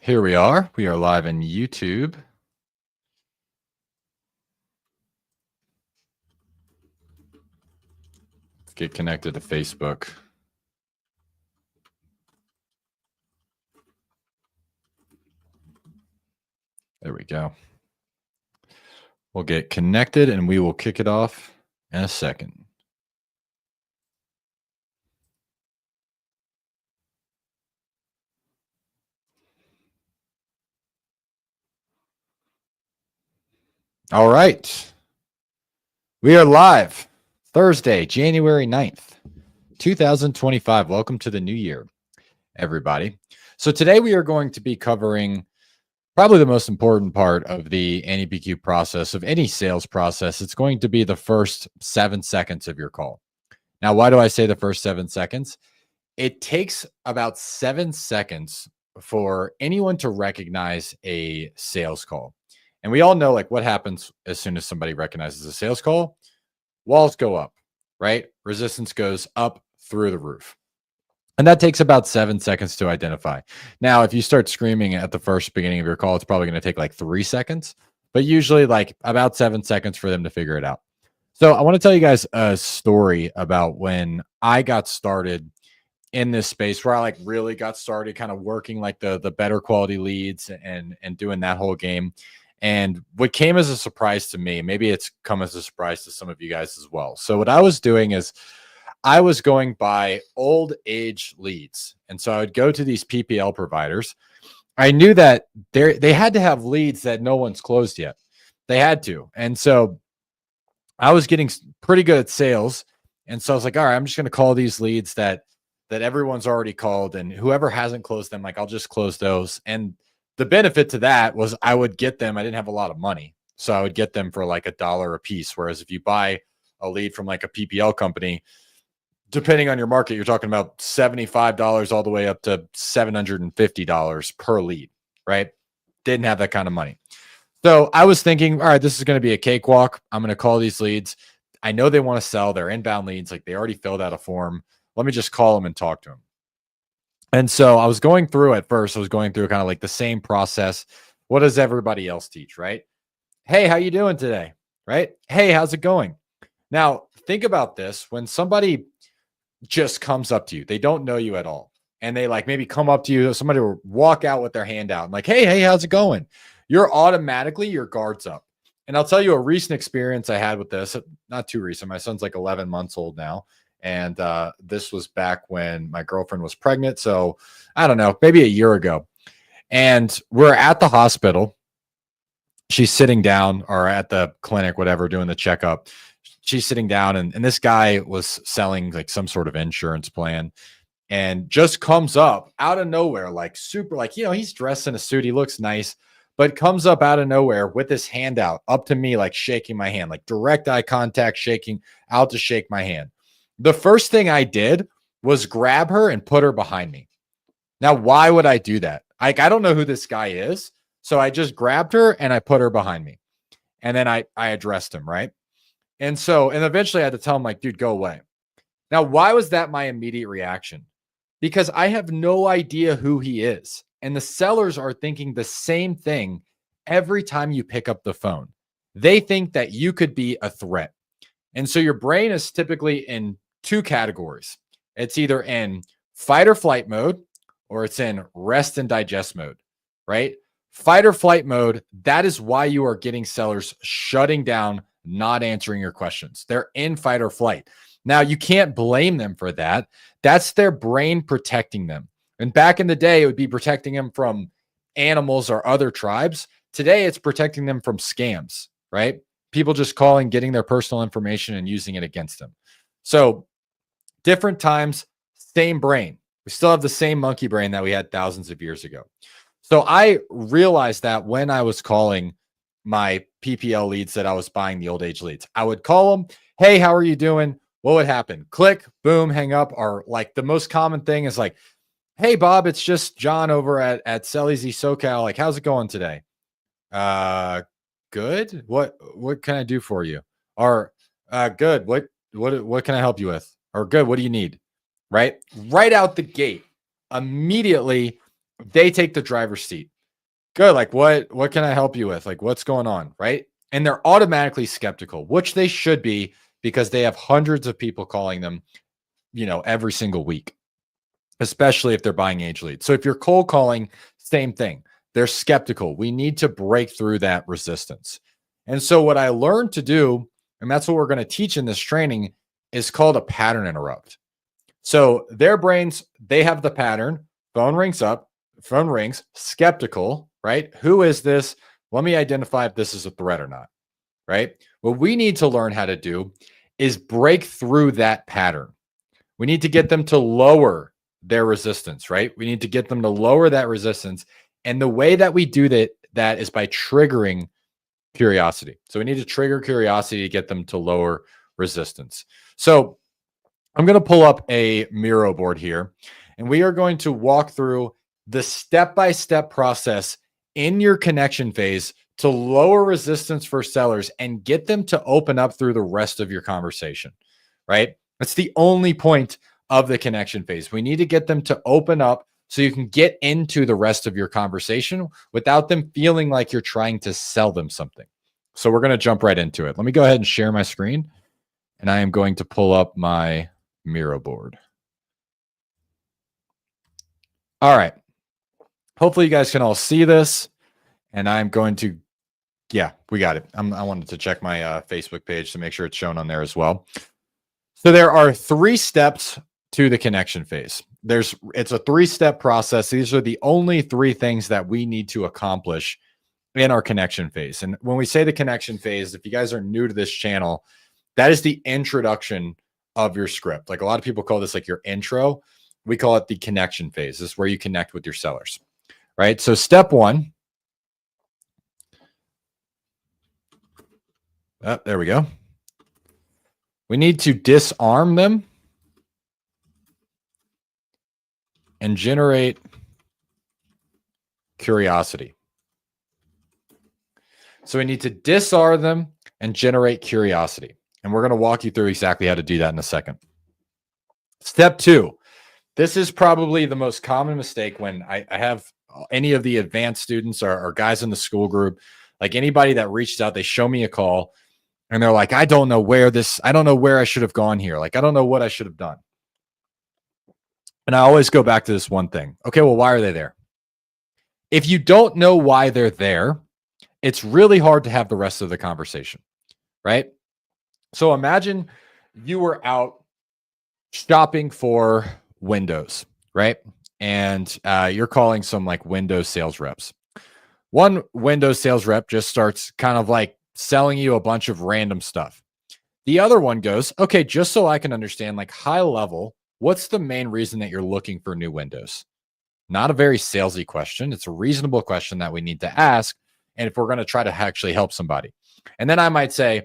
Here we are. We are live in YouTube. Let's get connected to Facebook. There we go. We'll get connected and we will kick it off in a second. All right. We are live Thursday, January 9th, 2025. Welcome to the new year, everybody. So today we are going to be covering probably the most important part of the NEPQ process, of any sales process. It's going to be the first 7 seconds of your call. Now, why do I say the first 7 seconds? It takes about 7 seconds for anyone to recognize a sales call. And we all know like what happens as soon as somebody recognizes a sales call. Walls go up, right? Resistance goes up through the roof. And that takes about 7 seconds to identify. Now, if you start screaming at the first beginning of your call, it's probably going to take like 3 seconds, but usually like about 7 seconds for them to figure it out. So I want to tell you guys a story about when I got started in this space, where I like really got started kind of working like the better quality leads and doing that whole game. And what came as a surprise to me, maybe it's come as a surprise to some of you guys as well. So what I was doing is I was going by old age leads. And so I would go to these PPL providers. I knew that they had to have leads that no one's closed yet. They had to. And so I was getting pretty good at sales. And so I was like, all right, I'm just going to call these leads that everyone's already called, and whoever hasn't closed them, like I'll just close those. And the benefit to that was I would get them. I didn't have a lot of money, so I would get them for like $1 a piece. Whereas if you buy a lead from like a PPL company, depending on your market, you're talking about $75 all the way up to $750 per lead, right? Didn't have that kind of money. So I was thinking, all right, this is going to be a cakewalk. I'm going to call these leads. I know they want to sell. They're inbound leads. Like they already filled out a form. Let me just call them and talk to them. And so I was going through at first, I was going through kind of like the same process. What does everybody else teach, right? Hey, how you doing today? Right? Hey, how's it going? Now, think about this. When somebody just comes up to you, they don't know you at all, and they like maybe come up to you, somebody will walk out with their hand out and like, hey, how's it going? You're automatically, your guard's up. And I'll tell you a recent experience I had with this, not too recent. My son's like 11 months old now. And this was back when my girlfriend was pregnant. So I don't know, maybe a year ago. And we're at the hospital. She's sitting down, or at the clinic, whatever, doing the checkup. She's sitting down, and this guy was selling like some sort of insurance plan, and just comes up out of nowhere, like super, like, he's dressed in a suit. He looks nice, but comes up out of nowhere with his hand out up to me, like shaking my hand, like direct eye contact, shaking out to shake my hand. The first thing I did was grab her and put her behind me. Now, why would I do that? Like, I don't know who this guy is. So I just grabbed her and I put her behind me. And then I addressed him, right? And eventually I had to tell him, like, dude, go away. Now, why was that my immediate reaction? Because I have no idea who he is. And the sellers are thinking the same thing every time you pick up the phone. They think that you could be a threat. And so your brain is typically in 2 categories. It's either in fight or flight mode, or it's in rest and digest mode, right? Fight or flight mode, that is why you are getting sellers shutting down, not answering your questions. They're in fight or flight. Now, you can't blame them for that. That's their brain protecting them. And back in the day, it would be protecting them from animals or other tribes. Today, it's protecting them from scams, right? People just calling, getting their personal information and using it against them. So different times, same brain. We still have the same monkey brain that we had thousands of years ago. So I realized that when I was calling my PPL leads that I was buying, the old age leads, I would call them, hey, how are you doing? What would happen? Click, boom, hang up. Or like the most common thing is like, hey, Bob, it's just John over at Selly's SoCal. Like, how's it going today? Good. What can I do for you? Or good. What can I help you with? Or good. What do you need? Right out the gate, immediately they take the driver's seat. Good. Like what can I help you with? Like what's going on, right? And they're automatically skeptical, which they should be because they have hundreds of people calling them, every single week, especially if they're buying age leads. So if you're cold calling, same thing. They're skeptical. We need to break through that resistance. And so what I learned to do, and that's what we're going to teach in this training, is called a pattern interrupt. So their brains, they have the pattern. Phone rings up, phone rings, skeptical, right? Who is this? Let me identify if this is a threat or not, right? What we need to learn how to do is break through that pattern. We need to get them to lower their resistance, right? We need to get them to lower that resistance. And the way that we do that is by triggering curiosity. So we need to trigger curiosity to get them to lower resistance. So I'm going to pull up a Miro board here, and we are going to walk through the step-by-step process in your connection phase to lower resistance for sellers and get them to open up through the rest of your conversation, right? That's the only point of the connection phase. We need to get them to open up so you can get into the rest of your conversation without them feeling like you're trying to sell them something. So we're going to jump right into it. Let me go ahead and share my screen, and I am going to pull up my Miro board. All right. Hopefully you guys can all see this, and I'm going to, yeah, we got it. I wanted to check my Facebook page to make sure it's shown on there as well. So there are 3 steps to the connection phase. It's a 3-step process. These are the only 3 things that we need to accomplish in our connection phase. And when we say the connection phase, if you guys are new to this channel, that is the introduction of your script. Like a lot of people call this like your intro. We call it the connection phase. This is where you connect with your sellers, right? So step 1. Oh, there we go. We need to disarm them and generate curiosity. So we need to disarm them and generate curiosity. And we're going to walk you through exactly how to do that in a second. Step 2. This is probably the most common mistake when I have any of the advanced students or guys in the school group, like anybody that reached out, they show me a call and they're like, I don't know where I should have gone here. Like, I don't know what I should have done. And I always go back to this one thing. Okay, well, why are they there? If you don't know why they're there, it's really hard to have the rest of the conversation, right? So imagine you were out shopping for windows, right? And you're calling some like Windows sales reps. One Windows sales rep just starts kind of like selling you a bunch of random stuff. The other one goes, okay, just so I can understand, like high level, what's the main reason that you're looking for new windows? Not a very salesy question. It's a reasonable question that we need to ask. And if we're going to try to actually help somebody. And then I might say,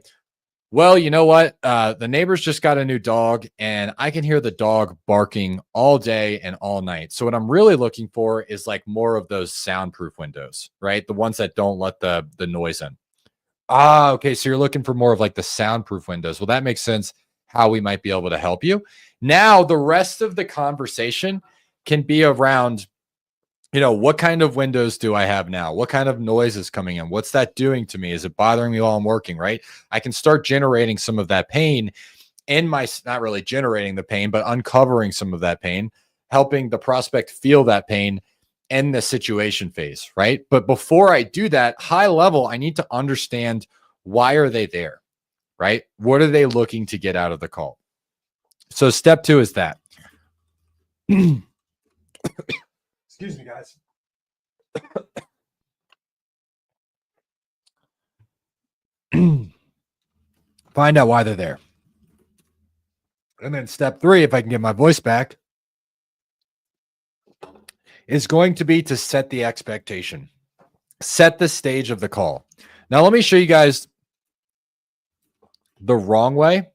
well, you know what? The neighbors just got a new dog and I can hear the dog barking all day and all night. So what I'm really looking for is like more of those soundproof windows, right? The ones that don't let the noise in. Ah, okay. So you're looking for more of like the soundproof windows. Well, that makes sense how we might be able to help you. Now, the rest of the conversation can be around, what kind of windows do I have now? What kind of noise is coming in? What's that doing to me? Is it bothering me while I'm working, right? I can start generating some of that pain in not really generating the pain, but uncovering some of that pain, helping the prospect feel that pain in the situation phase, right? But before I do that, high level, I need to understand why are they there, right? What are they looking to get out of the call? So step 2 is that. Excuse me, guys. Find out why they're there. And then step 3, if I can get my voice back, is going to be to set the expectation, set the stage of the call. Now, let me show you guys the wrong way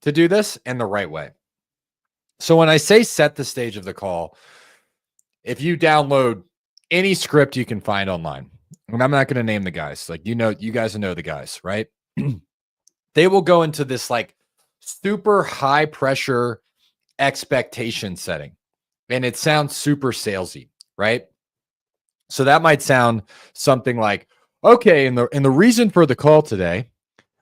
to do this and the right way. So when I say set the stage of the call, if you download any script you can find online, and I'm not going to name the guys, like, you guys know the guys, right? They will go into this like super high pressure expectation setting. And it sounds super salesy, right? So that might sound something like, okay, and the reason for the call today,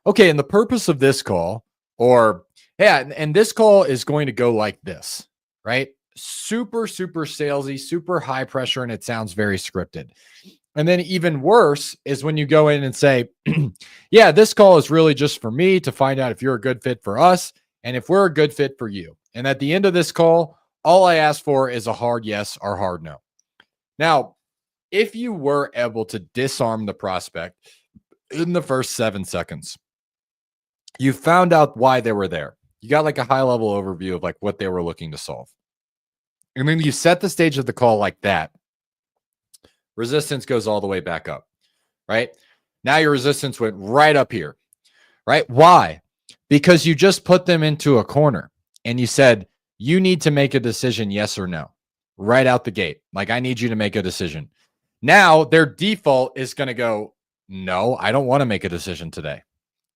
okay, and the purpose of this call, or yeah, and this call is going to go like this, right? Super, super salesy, super high pressure, and it sounds very scripted. And then even worse is when you go in and say, yeah, this call is really just for me to find out if you're a good fit for us and if we're a good fit for you. And at the end of this call, all I ask for is a hard yes or hard no. Now, if you were able to disarm the prospect in the first 7 seconds, you found out why they were there. You got like a high level overview of like what they were looking to solve. And then you set the stage of the call like that. Resistance goes all the way back up, right? Now your resistance went right up here, right? Why? Because you just put them into a corner and you said, you need to make a decision, yes or no, right out the gate. Like, I need you to make a decision. Now their default is going to go, no, I don't want to make a decision today,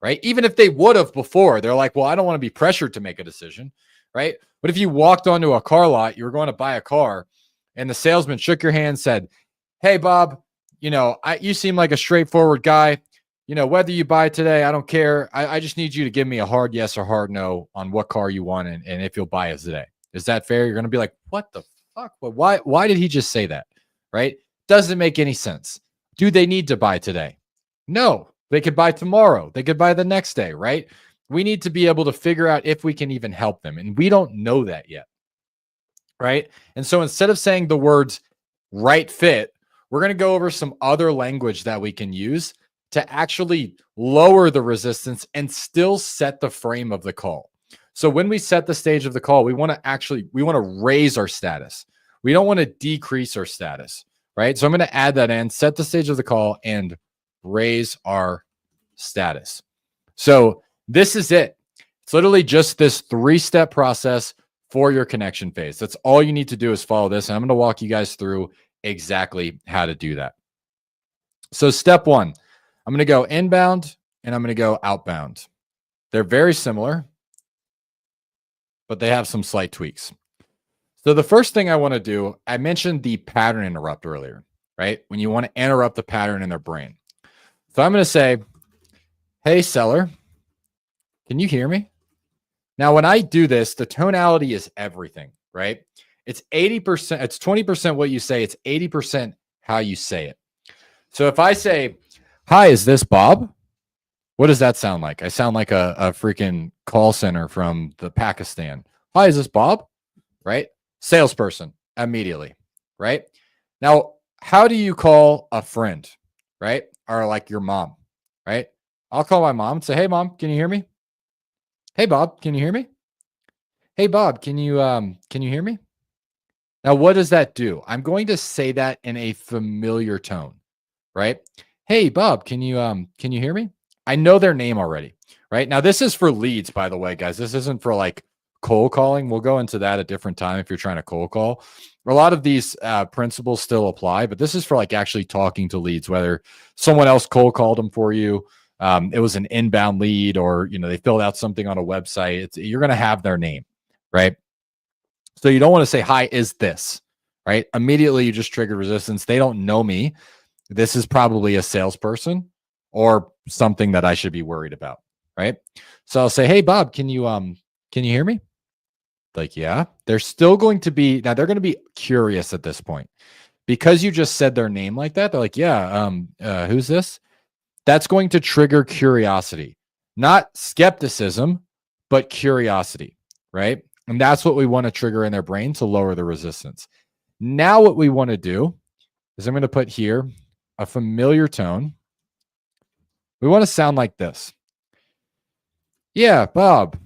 right? Even if they would have before, they're like, well, I don't want to be pressured to make a decision, right? But if you walked onto a car lot, you were going to buy a car, and the salesman shook your hand, said, hey, Bob, you seem like a straightforward guy. Whether you buy today, I don't care. I just need you to give me a hard yes or hard no on what car you want and if you'll buy it today. Is that fair? You're going to be like, what the fuck? Well, why did he just say that? Right? Doesn't make any sense. Do they need to buy today? No, they could buy tomorrow. They could buy the next day, right? We need to be able to figure out if we can even help them. And we don't know that yet, right? And so instead of saying the words right fit, we're going to go over some other language that we can use to actually lower the resistance and still set the frame of the call. So when we set the stage of the call, we want to raise our status. We don't want to decrease our status, right? So I'm going to add that in, set the stage of the call, and raise our status. So this is it. It's literally just this 3-step process for your connection phase. That's all you need to do is follow this. And I'm going to walk you guys through exactly how to do that. So step 1, I'm going to go inbound and I'm going to go outbound. They're very similar, but they have some slight tweaks. So the first thing I want to do, I mentioned the pattern interrupt earlier, right? When you want to interrupt the pattern in their brain. So I'm going to say, hey, seller, can you hear me? Now, when I do this, the tonality is everything, right? It's 80%, it's 20% what you say, it's 80% how you say it. So if I say, hi, is this Bob? What does that sound like? I sound like a freaking call center from the Pakistan. Hi, is this Bob? Right? Salesperson immediately, right? Now, how do you call a friend, right? Or like your mom, right? I'll call my mom and say, hey, Mom, can you hear me? Hey, Bob, can you hear me? Hey, Bob, can you hear me? Now, what does that do? I'm going to say that in a familiar tone, right? Hey, Bob, can you hear me? I know their name already, right? Now, this is for leads, by the way, guys. This isn't for like cold calling. We'll go into that at a different time if you're trying to cold call. A lot of these principles still apply, but this is for like actually talking to leads, whether someone else cold called them for you. It was an inbound lead, or they filled out something on a website. You're going to have their name, right? So you don't want to say, hi, is this, right? Immediately you just trigger resistance. They don't know me. This is probably a salesperson or something that I should be worried about, right? So I'll say, hey, Bob, can you hear me? Like, yeah. They're still going to be, now they're going to be curious at this point. Because you just said their name like that, they're like, yeah, who's this? That's going to trigger curiosity, not skepticism, but curiosity, right? And that's what we want to trigger in their brain to lower the resistance. Now what we want to do is I'm going to put here a familiar tone. We want to sound like this. Yeah, Bob.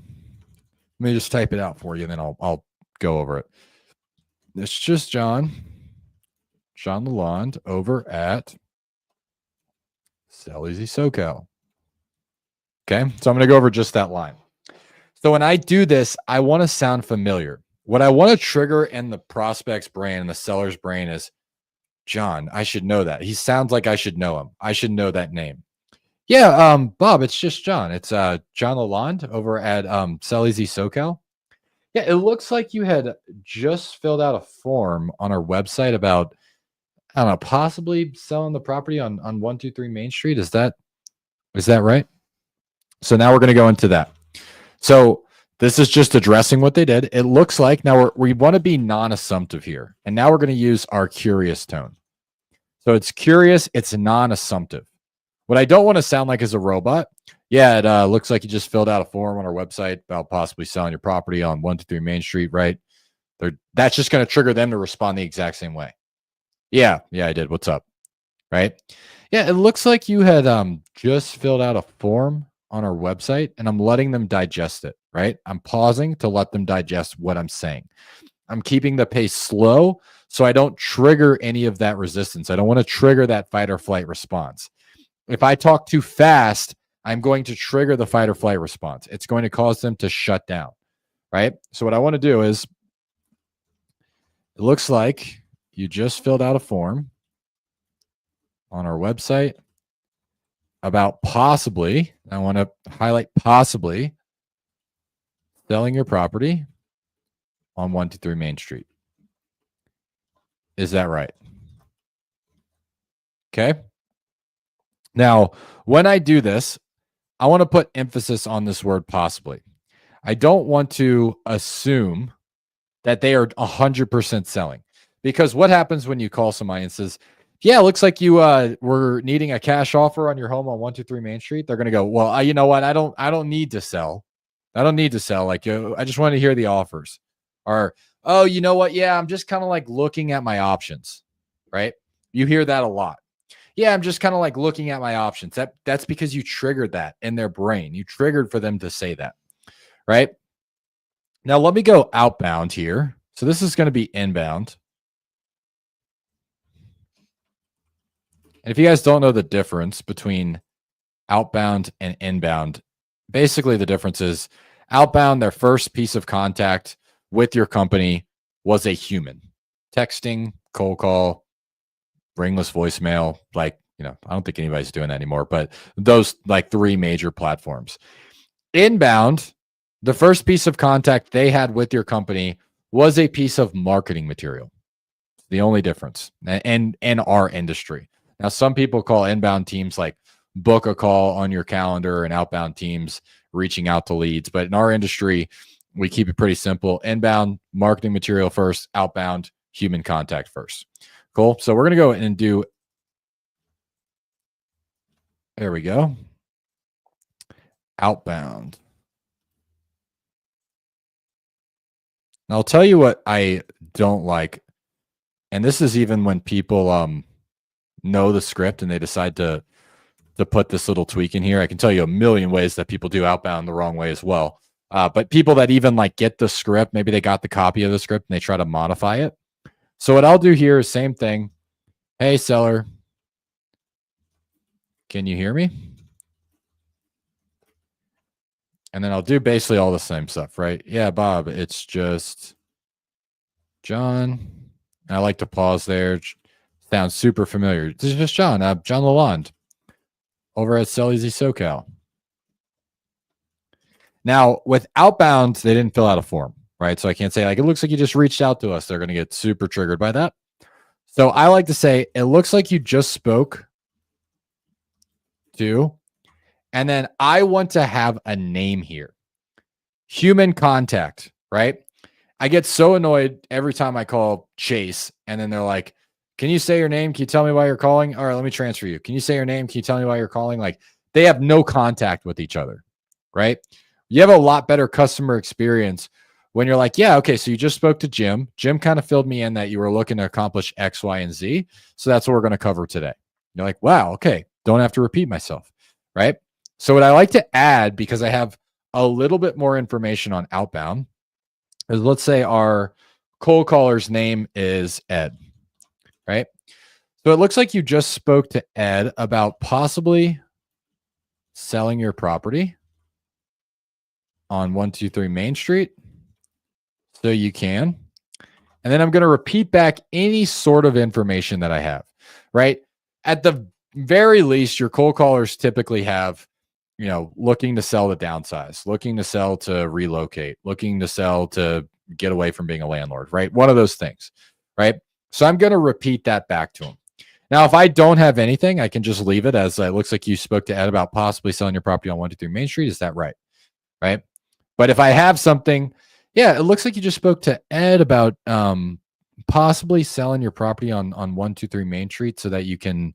Let me just type it out for you, and then I'll go over it. It's just John Lalonde over at Sell Easy SoCal. Okay, so I'm going to go over just that line. So when I do this, I want to sound familiar. What I want to trigger in the prospect's brain and the seller's brain is, John, I should know that. He sounds like I should know him. I should know that name. Yeah, Bob, it's just John. It's John Lalonde over at Sell Easy SoCal. Yeah, it looks like you had just filled out a form on our website about I don't know, possibly selling the property on 123 Main Street. Is that right? So now we're going to go into that. So this is just addressing what they did. It looks like now we want to be non-assumptive here. And now we're going to use our curious tone. So it's curious, it's non-assumptive. What I don't want to sound like is a robot. Yeah, it looks like you just filled out a form on our website about possibly selling your property on 123 Main Street, right? That's just going to trigger them to respond the exact same way. Yeah, I did. What's up? Right? Yeah, it looks like you had just filled out a form on our website, and I'm letting them digest it, right? I'm pausing to let them digest what I'm saying. I'm keeping the pace slow so I don't trigger any of that resistance. I don't want to trigger that fight or flight response. If I talk too fast, I'm going to trigger the fight or flight response. It's going to cause them to shut down, right? So what I want to do is, it looks like you just filled out a form on our website about possibly, I want to highlight possibly, selling your property on 123 Main Street. Is that right? Okay. Now, when I do this, I want to put emphasis on this word possibly. I don't want to assume that they are 100% selling, because what happens when you call somebody and says, yeah, it looks like you were needing a cash offer on your home on 123 Main Street. They're going to go, well, you know what? I don't need to sell. I don't need to sell. Like, I just want to hear the offers. Or, oh, you know what? Yeah, I'm just kind of like looking at my options, right? You hear that a lot. Yeah, I'm just kind of like looking at my options. That's because you triggered that in their brain. You triggered for them to say that, right? Now let me go outbound here. So this is going to be inbound. And if you guys don't know the difference between outbound and inbound, basically the difference is outbound, their first piece of contact with your company was a human. Texting, cold call, ringless voicemail, like, I don't think anybody's doing that anymore, but those like 3 major platforms. Inbound, the first piece of contact they had with your company was a piece of marketing material. The only difference in our industry. Now, some people call inbound teams like book a call on your calendar and outbound teams reaching out to leads. But in our industry, we keep it pretty simple. Inbound, marketing material first, outbound, human contact first. Cool. So we're going to go and do, there we go. Outbound. Now, I'll tell you what I don't like. And this is even when people know the script and they decide to put this little tweak in here. I can tell you a million ways that people do outbound the wrong way as well. But people that even like get the script, maybe they got the copy of the script and they try to modify it. So what I'll do here is same thing. Hey, seller, can you hear me? And then I'll do basically all the same stuff, right? Yeah, Bob, it's just John. I like to pause there. Sounds super familiar. This is just John. John Lalonde over at Sell Easy SoCal. Now, with outbound, they didn't fill out a form, right? So I can't say like, it looks like you just reached out to us. They're going to get super triggered by that. So I like to say, it looks like you just spoke to, and then I want to have a name here. Human contact, right? I get so annoyed every time I call Chase and then they're like, can you say your name? Can you tell me why you're calling? All right, let me transfer you. Can you say your name? Can you tell me why you're calling? Like, they have no contact with each other, right? You have a lot better customer experience when you're like, yeah, okay, so you just spoke to Jim. Jim kind of filled me in that you were looking to accomplish X, Y, and Z. So that's what we're going to cover today. You're like, wow, okay, don't have to repeat myself, right? So what I like to add, because I have a little bit more information on outbound, is let's say our cold caller's name is Ed, right? So it looks like you just spoke to Ed about possibly selling your property on 123 Main Street. So you can. And then I'm going to repeat back any sort of information that I have, right? At the very least, your cold callers typically have, looking to sell to downsize, looking to sell to relocate, looking to sell to get away from being a landlord, right? One of those things, right? So I'm going to repeat that back to them. Now, if I don't have anything, I can just leave it as it looks like you spoke to Ed about possibly selling your property on 123 Main Street. Is that right? Right. But if I have something, yeah, it looks like you just spoke to Ed about possibly selling your property on 123 Main Street so that you can,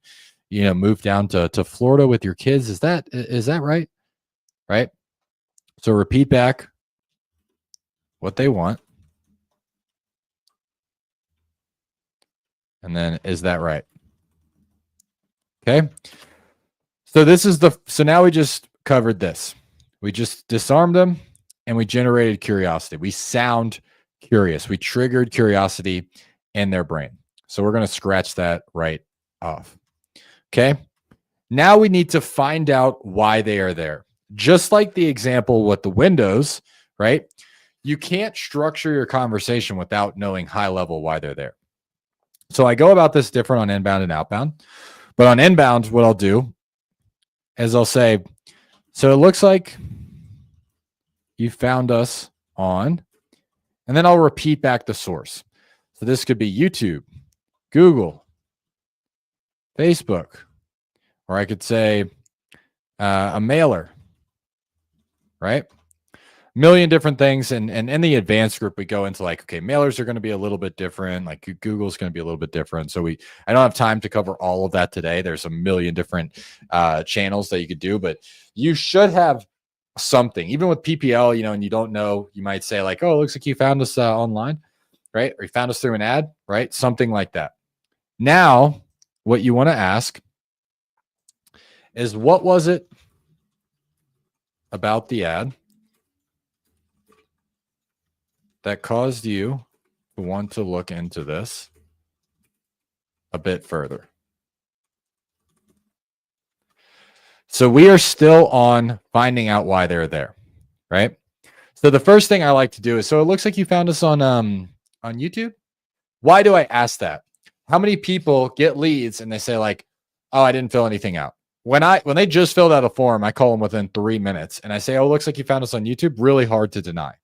move down to Florida with your kids. Is that right? Right. So repeat back what they want. And then is that right? Okay. So now we just covered this. We just disarmed them and we generated curiosity. We sound curious. We triggered curiosity in their brain. So we're going to scratch that right off. Okay. Now we need to find out why they are there. Just like the example with the windows, right? You can't structure your conversation without knowing high level why they're there. So I go about this different on inbound and outbound. But on inbound, what I'll do is I'll say, so it looks like you found us on, and then I'll repeat back the source. So this could be YouTube, Google, Facebook, or I could say a mailer, right? A million different things. And in the advanced group, we go into like, okay, mailers are going to be a little bit different. Like Google's going to be a little bit different. So I don't have time to cover all of that today. There's a million different channels that you could do, but you should have something, even with PPL, and you don't know, you might say like, oh, it looks like you found us online, right? Or you found us through an ad, right? Something like that. Now, what you want to ask is, what was it about the ad that caused you to want to look into this a bit further? So we are still on finding out why they're there, right? So the first thing I like to do is, so it looks like you found us on YouTube. Why do I ask that? How many people get leads and they say like, oh, I didn't fill anything out? When they just filled out a form, I call them within 3 minutes and I say, oh, it looks like you found us on YouTube. Really hard to deny,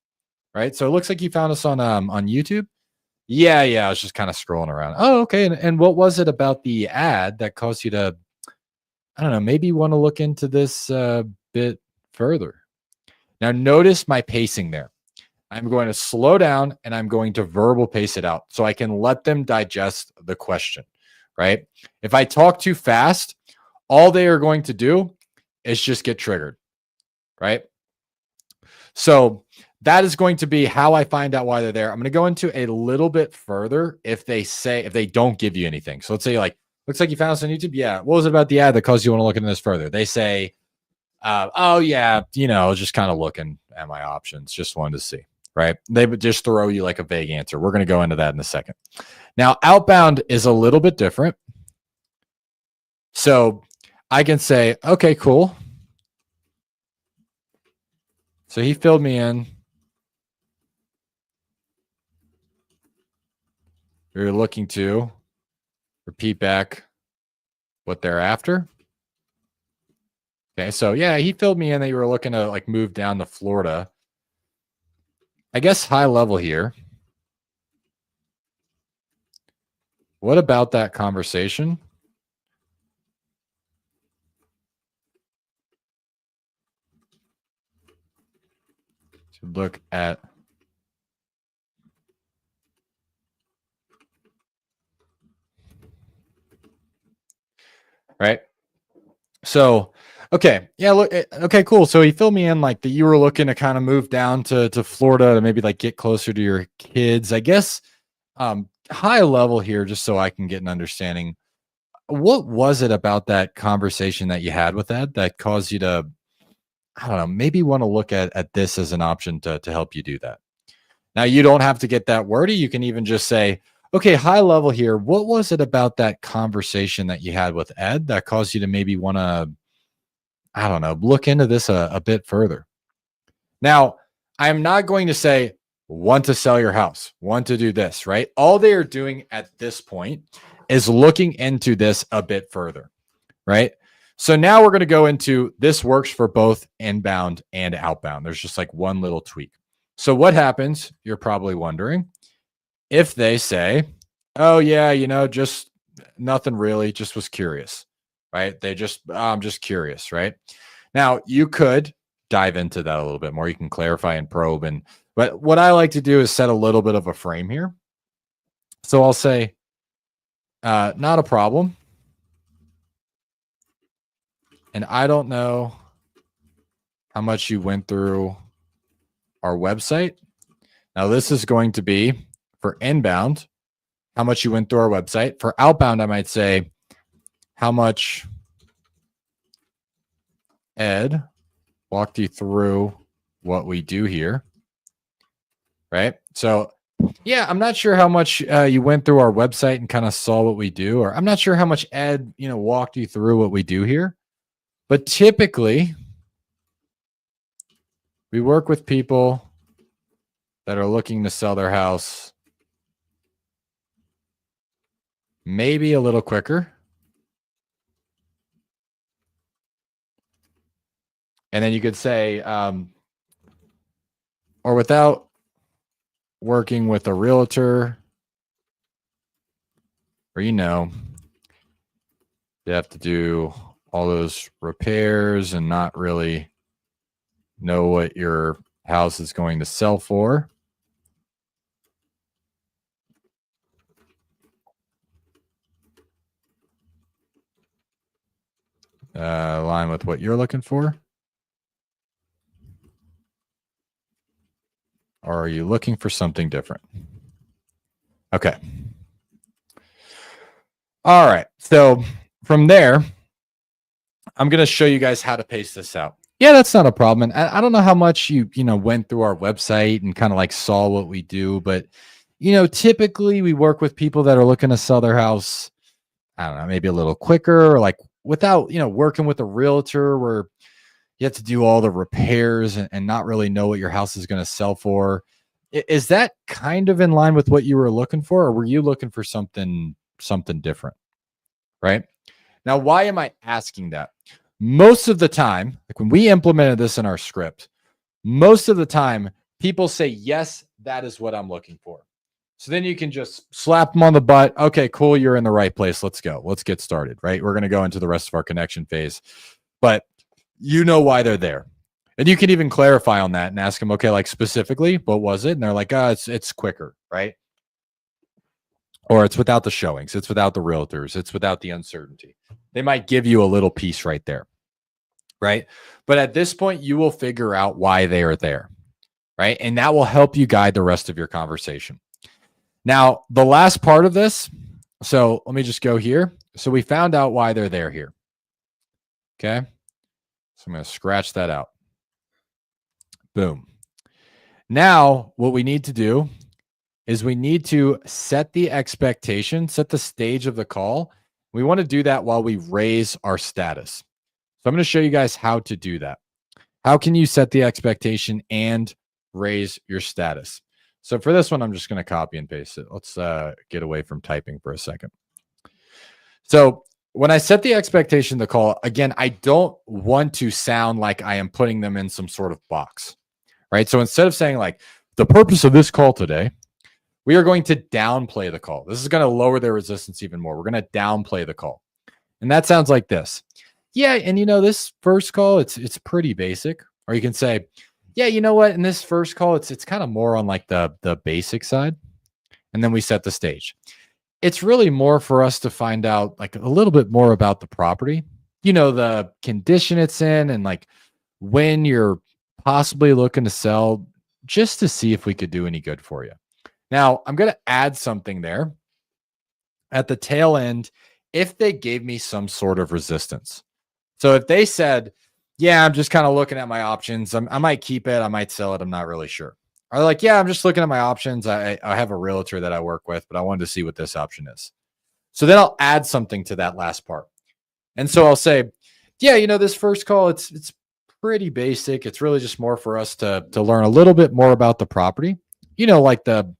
right? So it looks like you found us on YouTube. Yeah, I was just kind of scrolling around. Oh, okay. And what was it about the ad that caused you to, I don't know, maybe want to look into this bit further? Now notice my pacing there. I'm going to slow down and I'm going to verbal pace it out so I can let them digest the question, right? If I talk too fast, all they are going to do is just get triggered, right? So that is going to be how I find out why they're there. I'm going to go into a little bit further if they don't give you anything. So let's say like, looks like you found us on YouTube. Yeah. What was it about the ad that caused you want to look into this further? They say, oh yeah, just kind of looking at my options. Just wanted to see. Right? They would just throw you like a vague answer. We're going to go into that in a second. Now, outbound is a little bit different. So I can say, okay, cool. So he filled me in. You're looking to repeat back what they're after. Okay, so yeah, he filled me in that you were looking to like move down to Florida. I guess high level here. What about that conversation to look at right? So, okay. Yeah, look, okay, cool. So he filled me in like that you were looking to kind of move down to Florida to maybe like get closer to your kids. I guess high level here, just so I can get an understanding. What was it about that conversation that you had with Ed that caused you to, I don't know, maybe want to look at this as an option to help you do that? Now, you don't have to get that wordy. You can even just say, okay, high level here. What was it about that conversation that you had with Ed that caused you to maybe want to, I don't know, look into this a bit further? Now, I'm not going to say, want to sell your house, want to do this, right? All they are doing at this point is looking into this a bit further, right? So now we're going to go into this works for both inbound and outbound. There's just like one little tweak. So what happens, you're probably wondering, if they say, oh yeah, just nothing really, just was curious, right? I'm just curious, right? Now, you could dive into that a little bit more. You can clarify and probe. But what I like to do is set a little bit of a frame here. So I'll say, not a problem. And I don't know how much you went through our website. Now, this is going to be for inbound, how much you went through our website. For outbound, I might say, how much Ed walked you through what we do here, right? So, yeah, I'm not sure how much you went through our website and kind of saw what we do, or I'm not sure how much Ed, walked you through what we do here. But typically, we work with people that are looking to sell their house maybe a little quicker. And then you could say, or without working with a realtor, or, they have to do all those repairs and not really know what your house is going to sell for. Align with what you're looking for. Or are you looking for something different? Okay. All right. So from there, I'm going to show you guys how to paste this out. Yeah, that's not a problem. And I don't know how much you went through our website and kind of like saw what we do, but typically we work with people that are looking to sell their house, I don't know, maybe a little quicker, or like without, working with a realtor where you have to do all the repairs and not really know what your house is going to sell for. Is that kind of in line with what you were looking for, or were you looking for something different? Right? Now, why am I asking that? Most of the time, like when we implemented this in our script, most of the time people say, yes, that is what I'm looking for. So then you can just slap them on the butt. Okay, cool. You're in the right place. Let's go. Let's get started, right? We're going to go into the rest of our connection phase, but you know why they're there. And you can even clarify on that and ask them, okay, like specifically, what was it? And they're like, it's quicker, right? Or it's without the showings. It's without the realtors. It's without the uncertainty. They might give you a little piece right there, right? But at this point, you will figure out why they are there, right? And that will help you guide the rest of your conversation. Now, the last part of this, so let me just go here. So we found out why they're there here. Okay. So I'm going to scratch that out. Boom. Now, what we need to do is we need to set the expectation, set the stage of the call. We want to do that while we raise our status. So I'm going to show you guys how to do that. How can you set the expectation and raise your status? So for this one, I'm just going to copy and paste it. Let's get away from typing for a second. So when I set the expectation, the call, again, I don't want to sound like I am putting them in some sort of box, right? So instead of saying like, the purpose of this call today, we are going to downplay the call. This is going to lower their resistance even more. We're going to downplay the call. And that sounds like this. Yeah, and this first call, it's pretty basic. Or you can say, yeah, you know what? In this first call, it's kind of more on like the basic side. And then we set the stage. It's really more for us to find out like a little bit more about the property, the condition it's in, and like when you're possibly looking to sell, just to see if we could do any good for you. Now, I'm going to add something there at the tail end if they gave me some sort of resistance. So if they said, yeah, I'm just kind of looking at my options. I might keep it. I might sell it. I'm not really sure. Or like, yeah, I'm just looking at my options. I have a realtor that I work with, but I wanted to see what this option is. So then I'll add something to that last part. And so I'll say, yeah, this first call, it's pretty basic. It's really just more for us to learn a little bit more about the property, like the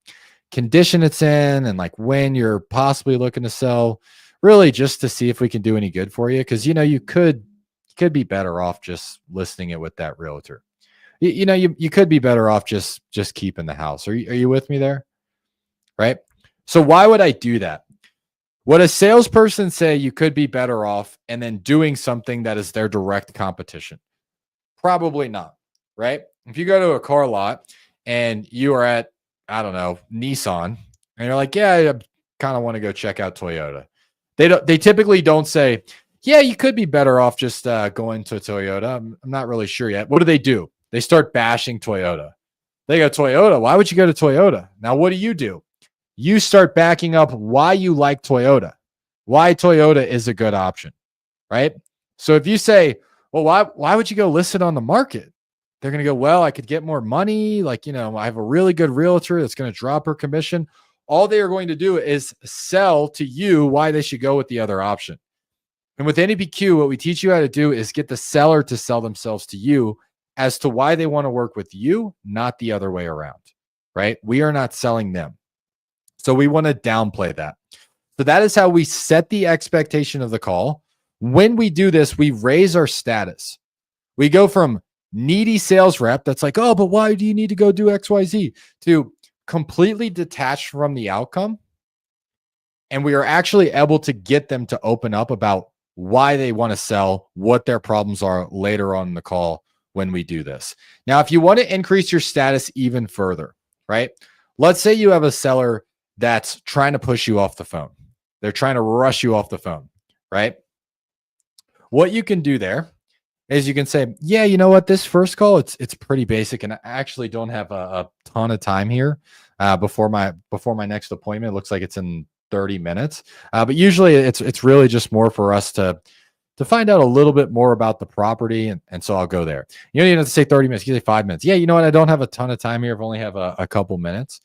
condition it's in and like when you're possibly looking to sell, really just to see if we can do any good for you. Cause you could be better off just listing it with that realtor. You could be better off just keeping the house. Are you with me there? Right. So why would I do that? Would a salesperson say you could be better off and then doing something that is their direct competition? Probably not, right? If you go to a car lot and you are at, I don't know, Nissan, and you're like, yeah, I kind of want to go check out Toyota. They typically don't say, yeah, you could be better off just going to Toyota. I'm not really sure yet. What do? They start bashing Toyota. They go, Toyota, why would you go to Toyota? Now, what do? You start backing up why you like Toyota, why Toyota is a good option, right? So if you say, well, why would you go list it on the market? They're going to go, well, I could get more money. Like, I have a really good realtor that's going to drop her commission. All they are going to do is sell to you why they should go with the other option. And with NEPQ, what we teach you how to do is get the seller to sell themselves to you as to why they want to work with you, not the other way around, right? We are not selling them. So we want to downplay that. So that is how we set the expectation of the call. When we do this, we raise our status. We go from needy sales rep that's like, oh, but why do you need to go do XYZ, to completely detached from the outcome. And we are actually able to get them to open up about why they want to sell, what their problems are later on in the call when we do this. Now, if you want to increase your status even further, right? Let's say you have a seller that's trying to push you off the phone. They're trying to rush you off the phone, right? What you can do there is you can say, yeah, you know what? This first call, it's pretty basic, and I actually don't have a ton of time here before my next appointment. It looks like it's in 30 minutes, but usually it's really just more for us to find out a little bit more about the property, and so I'll go there. You don't even have to say 30 minutes. You can say 5 minutes. Yeah, you know what? I don't have a ton of time here. I've only have a couple minutes.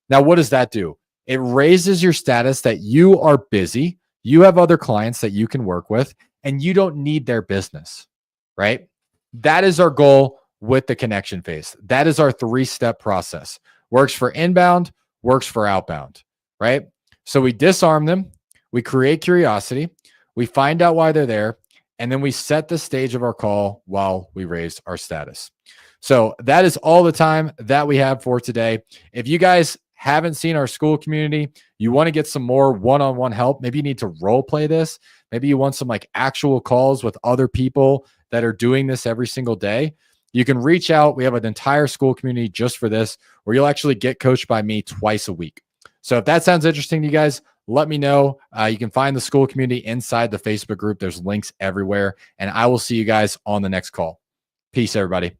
Now, what does that do? It raises your status that you are busy. You have other clients that you can work with, and you don't need their business, right? That is our goal with the connection phase. That is our 3-step process. Works for inbound, works for outbound, right? So we disarm them, we create curiosity, we find out why they're there, and then we set the stage of our call while we raise our status. So that is all the time that we have for today. If you guys haven't seen our school community, you want to get some more one-on-one help, maybe you need to role play this. Maybe you want some like actual calls with other people that are doing this every single day. You can reach out. We have an entire school community just for this, where you'll actually get coached by me twice a week. So if that sounds interesting to you guys, let me know. You can find the school community inside the Facebook group. There's links everywhere, and I will see you guys on the next call. Peace, everybody.